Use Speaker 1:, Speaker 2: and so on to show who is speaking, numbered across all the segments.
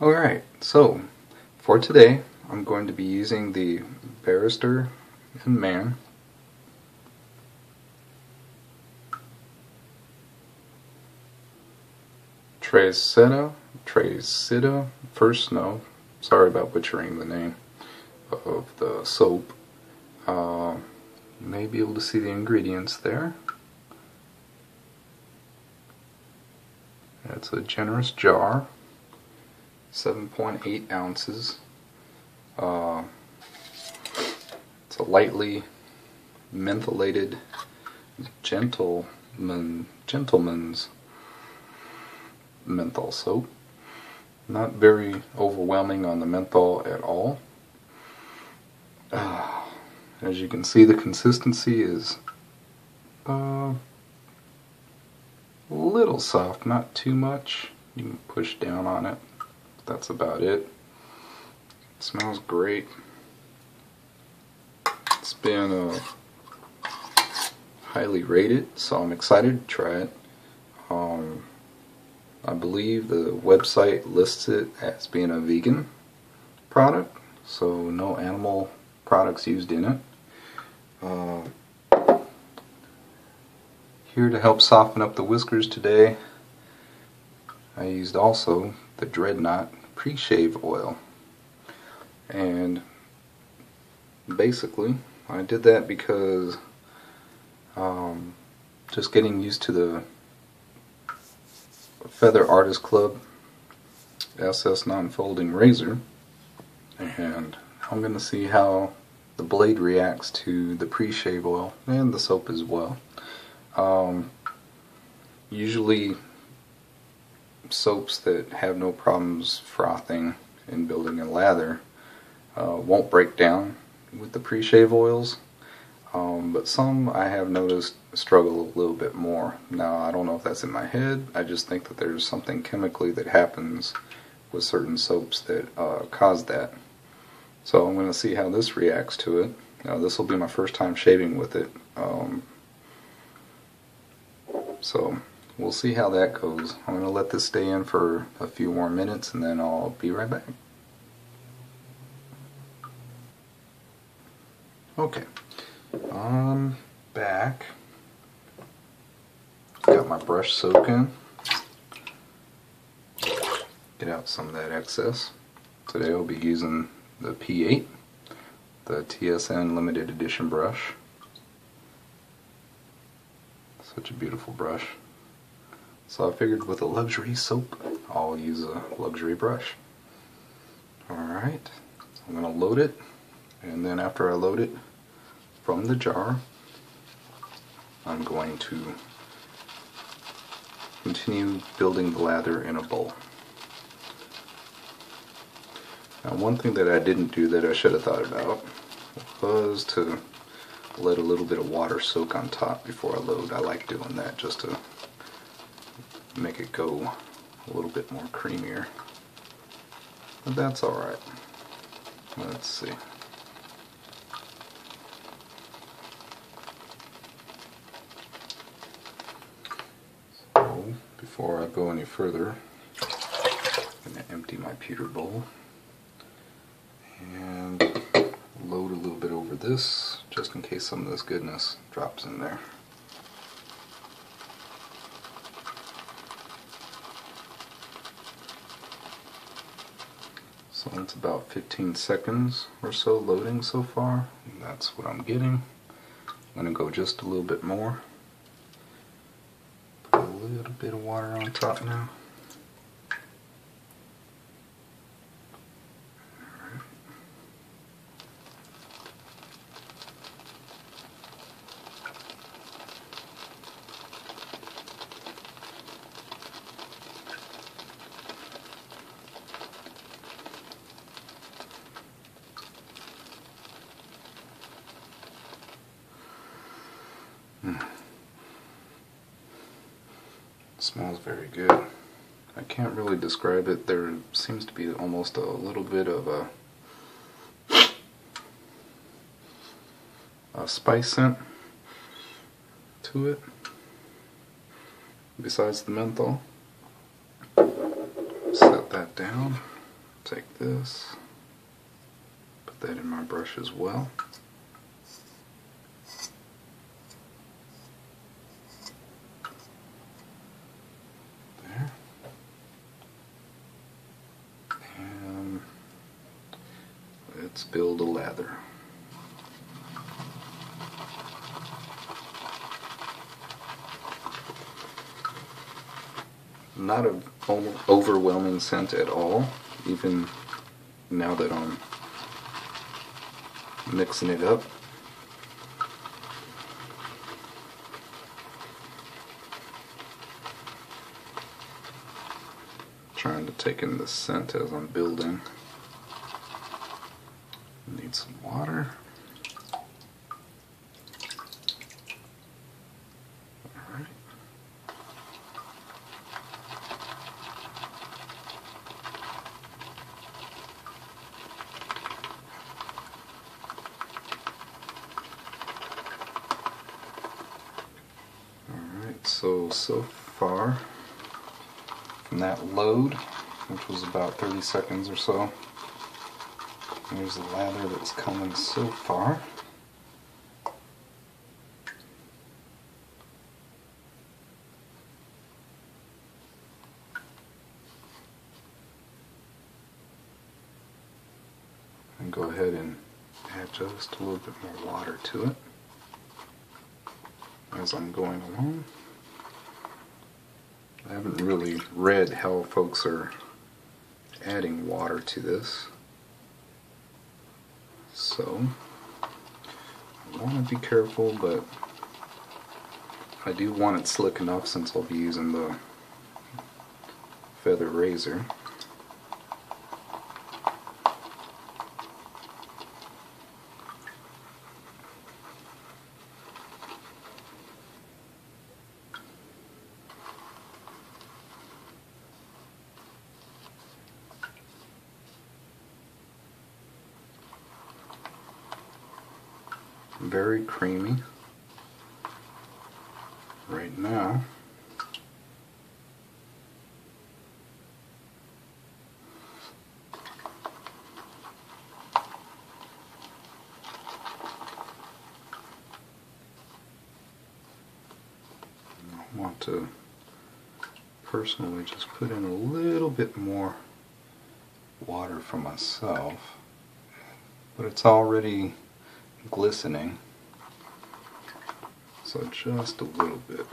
Speaker 1: Alright, so for today I'm going to be using the Barrister Mann Tre Citta First Snow. Sorry about butchering the name of the soap. You may be able to see the ingredients there. It's a generous jar, 7.8 ounces. It's a lightly mentholated gentleman's menthol soap. Not very overwhelming on the menthol at all. As you can see, the consistency is a little soft, not too much. You can push down on it. That's about it. It smells great. It's been highly rated, so I'm excited to try it. I believe the website lists it as being a vegan product, so no animal products used in it. Here to help soften up the whiskers today, I used also the Dreadnought pre-shave oil. And basically I did that because just getting used to the Feather Artist Club SS non-folding razor, and I'm going to see how the blade reacts to the pre-shave oil and the soap as well. Usually soaps that have no problems frothing and building a lather won't break down with the pre-shave oils, but some I have noticed struggle a little bit more. Now I don't know if that's in my head. I just think that there's something chemically that happens with certain soaps that cause that. So I'm going to see how this reacts to it. Now this will be my first time shaving with it, so we'll see how that goes. I'm going to let this stay in for a few more minutes and then I'll be right back. Okay, I'm back. Got my brush soaking. Get out some of that excess. Today I'll be using the P8, the TSN limited edition brush. Such a beautiful brush. So I figured with a luxury soap, I'll use a luxury brush. Alright, I'm going to load it, and then after I load it from the jar, I'm going to continue building the lather in a bowl. Now one thing that I didn't do that I should have thought about was to let a little bit of water soak on top before I load. I like doing that just to make it go a little bit more creamier. But that's alright. Let's see. So, before I go any further, I'm going to empty my pewter bowl and load a little bit over this, just in case some of this goodness drops in there. So it's about 15 seconds or so loading so far, and that's what I'm getting. I'm going to go just a little bit more. Put a little bit of water on top now. It smells very good. I can't really describe it. There seems to be almost a little bit of a spice scent to it, besides the menthol. Set that down. Take this, put that in my brush as well. There. And let's build a lather. Not an overwhelming scent at all, even now that I'm mixing it up. Trying to take in the scent as I'm building. Need some water. Alright. So far from that load, which was about 30 seconds or so, there's the lather that's coming so far. And go ahead and add just a little bit more water to it as I'm going along. I haven't really read how folks are adding water to this, so I want to be careful, but I do want it slick enough since I'll be using the feather razor. Very creamy right now. I want to personally just put in a little bit more water for myself, but it's already glistening, so just a little bit.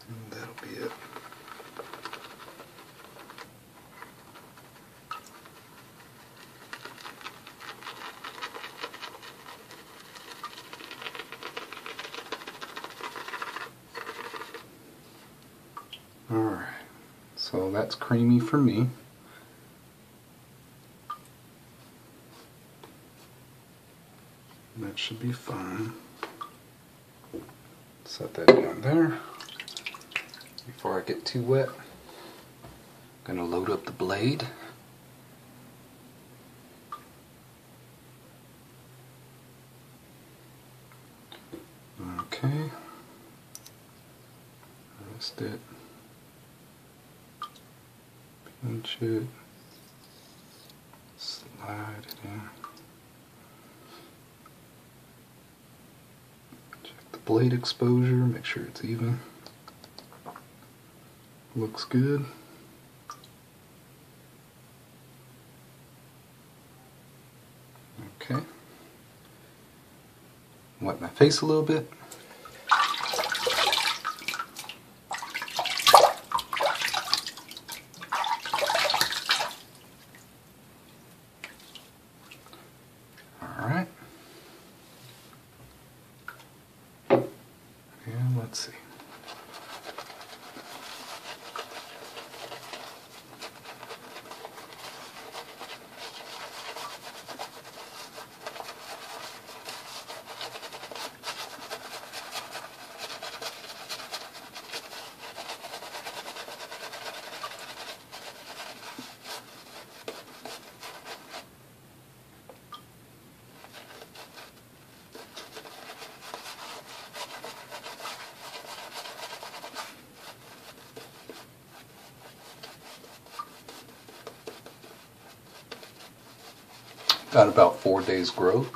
Speaker 1: And that'll be it. Alright, so that's creamy for me. That should be fine. Set that down there. Before I get too wet, I'm going to load up the blade. Okay. Rest it. Pinch it. Slide it in. Check the blade exposure, make sure it's even. Looks good. Okay. Wipe my face a little bit. Let's see. Got about 4 days growth.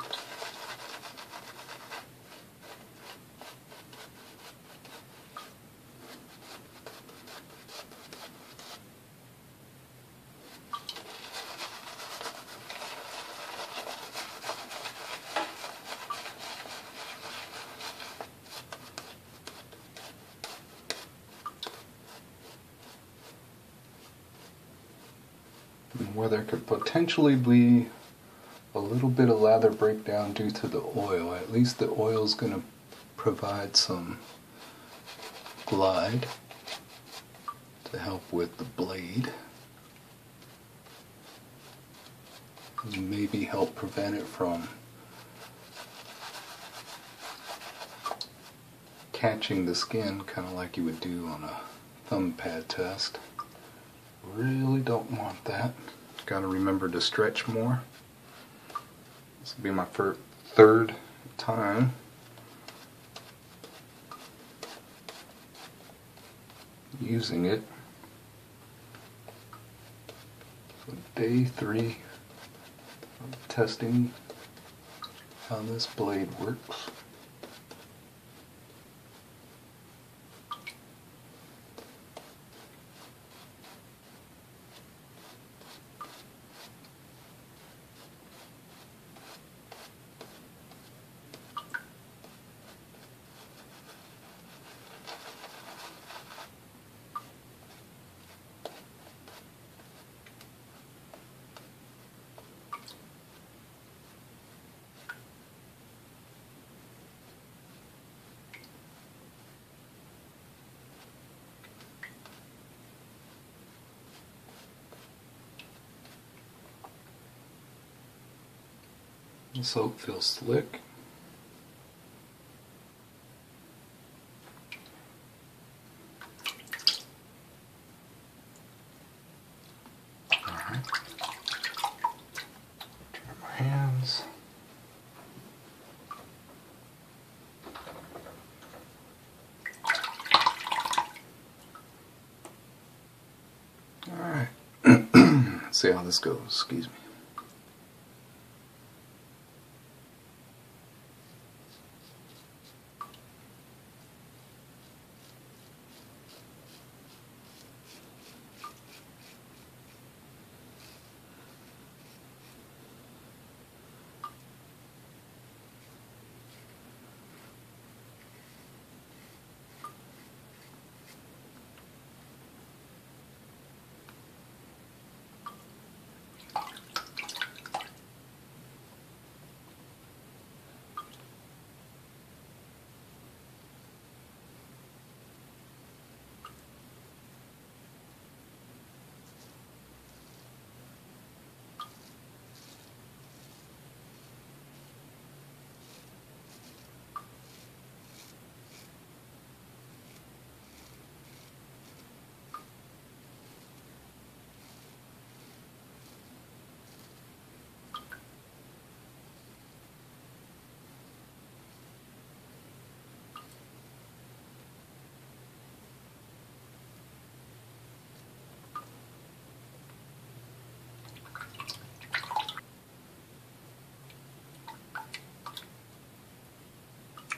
Speaker 1: Where there could potentially be a little bit of lather breakdown due to the oil. At least the oil is going to provide some glide to help with the blade. And maybe help prevent it from catching the skin, kind of like you would do on a thumb pad test. Really don't want that. Got to remember to stretch more. This will be my third time using it. So day 3 of testing how this blade works. The soap feels slick. Alright. Try my hands. Alright. Let's see how this goes. Excuse me.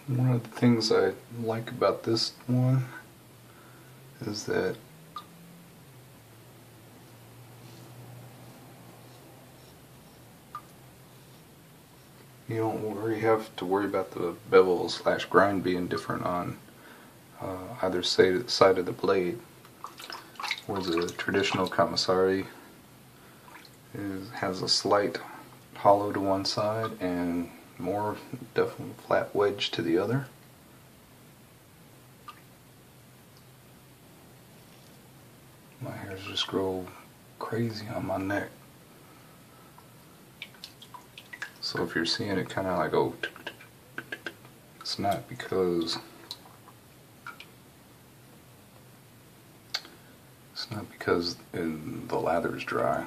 Speaker 1: One of the things I like about this one is that you don't have to worry about the bevel slash grind being different on either side of the blade. Where the traditional commissary has a slight hollow to one side and more definitely flat wedge to the other. hairs just grow crazy on my neck. So if you're seeing it kind of like go, it's not because the lather is dry.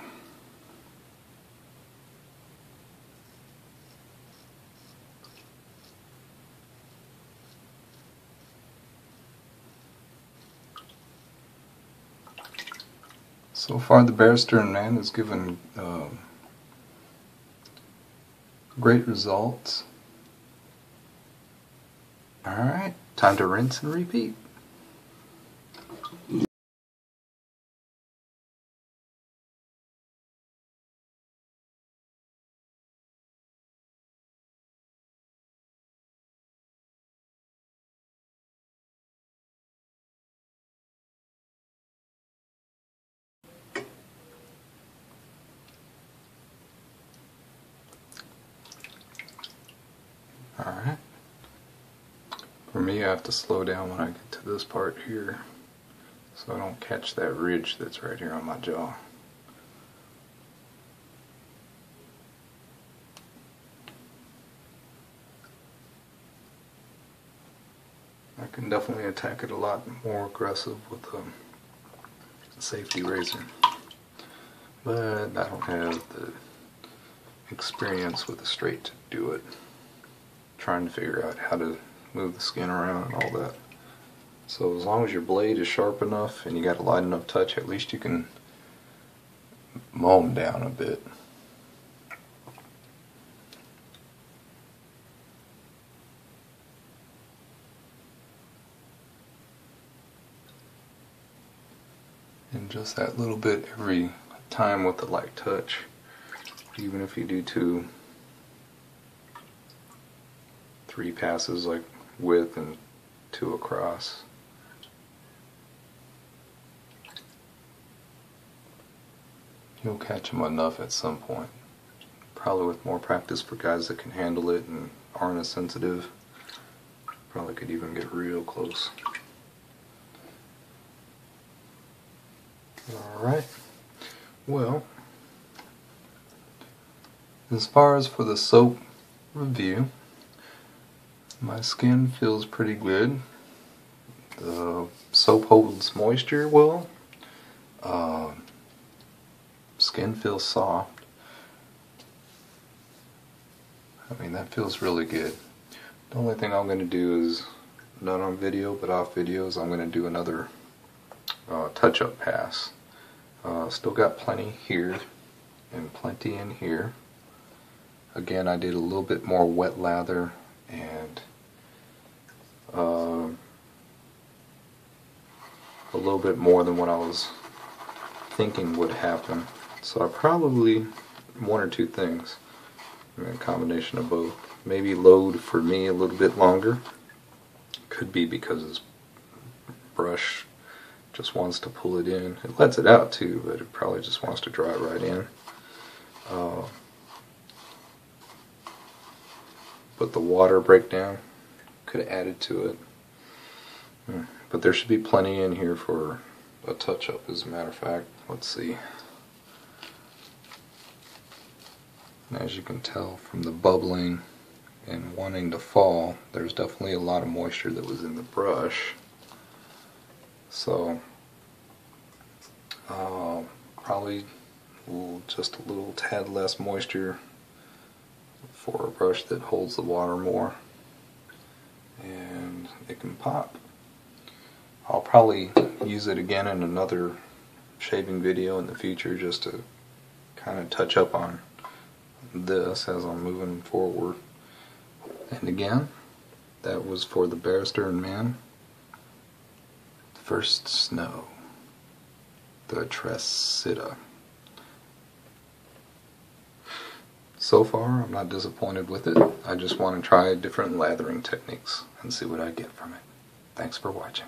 Speaker 1: So far the Barrister Mann has given great results. Alright, time to rinse and repeat. Alright. For me, I have to slow down when I get to this part here, so I don't catch that ridge that's right here on my jaw. I can definitely attack it a lot more aggressive with a safety razor, but I don't have the experience with a straight to do it. Trying to figure out how to move the skin around and all that. So as long as your blade is sharp enough and you got a light enough touch, at least you can mow them down a bit. And just that little bit every time with the light touch, even if you do 3 passes, like width and 2 across. You'll catch them enough at some point. Probably with more practice for guys that can handle it and aren't as sensitive. Probably could even get real close. Alright. Well, as far as for the soap review, my skin feels pretty good. The soap holds moisture well. Skin feels soft. I mean, that feels really good. The only thing I'm going to do is, not on video but off videos, I'm going to do another touch-up pass. Still got plenty here and plenty in here. Again, I did a little bit more wet lather and a little bit more than what I was thinking would happen. So I probably, 1 or 2 things, a combination of both. Maybe load for me a little bit longer. Could be because this brush just wants to pull it in. It lets it out too, but it probably just wants to draw it right in. But the water breakdown could have added to it. But there should be plenty in here for a touch-up, as a matter of fact. Let's see. And as you can tell from the bubbling and wanting to fall, there's definitely a lot of moisture that was in the brush. So probably just a little tad less moisture for a brush that holds the water more, and it can pop. I'll probably use it again in another shaving video in the future, just to kind of touch up on this as I'm moving forward. And again, that was for the Barrister Mann First Snow, the Tre Citta. So far, I'm not disappointed with it. I just want to try different lathering techniques and see what I get from it. Thanks for watching.